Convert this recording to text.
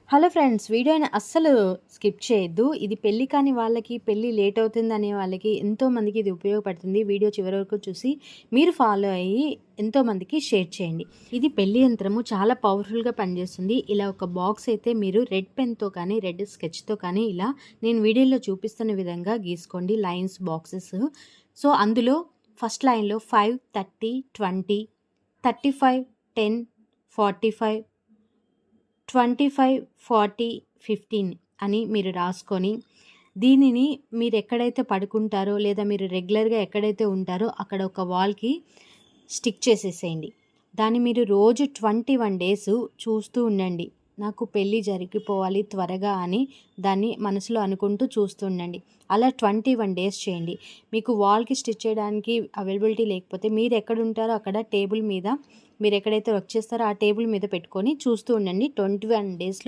Hello friends, వీడియోని అస్సలు skip చేయొద్దు. ఇది పెళ్లి కాని వాళ్ళకి, పెళ్లి లేట్ అవుతుందనే వాళ్ళకి ఎంతోమందికి ఇది ఉపయోగపడుతుంది. వీడియో చివరి వరకు చూసి మీరు ఫాలో అయ్యి ఎంతోమందికి షేర్ చేయండి. ఇది పెళ్లి యంత్రము చాలా పవర్ఫుల్గా పనిచేస్తుంది. ఇలా ఒక బాక్స్ అయితే మీరు రెడ్ పెన్తో కానీ, రెడ్ స్కెచ్తో కానీ ఇలా నేను వీడియోలో చూపిస్తున్న విధంగా గీసుకోండి. Lines, boxes. సో అందులో ఫస్ట్ లైన్లో 5, 30, 20, 35, 10, 45, 25, 40, 15 అని మీరు రాసుకొని దీనిని మీరు ఎక్కడైతే పడుకుంటారో లేదా మీరు రెగ్యులర్గా ఎక్కడైతే ఉంటారో అక్కడ ఒక వాల్కి స్టిక్ చేసేసేయండి. దాన్ని మీరు రోజు 21 డేస్ చూస్తూ ఉండండి. నాకు పెళ్ళి జరిగిపోవాలి త్వరగా అని దాన్ని మనసులో అనుకుంటూ చూస్తూ ఉండండి. అలా 21 డేస్ చేయండి. మీకు వాల్కి స్టిచ్ చేయడానికి అవైలబిలిటీ లేకపోతే మీరు ఎక్కడ ఉంటారో అక్కడ టేబుల్ మీద మీరు ఎక్కడైతే వర్క్ చేస్తారో ఆ టేబుల్ మీద పెట్టుకొని చూస్తూ ఉండండి. 21 డేస్లో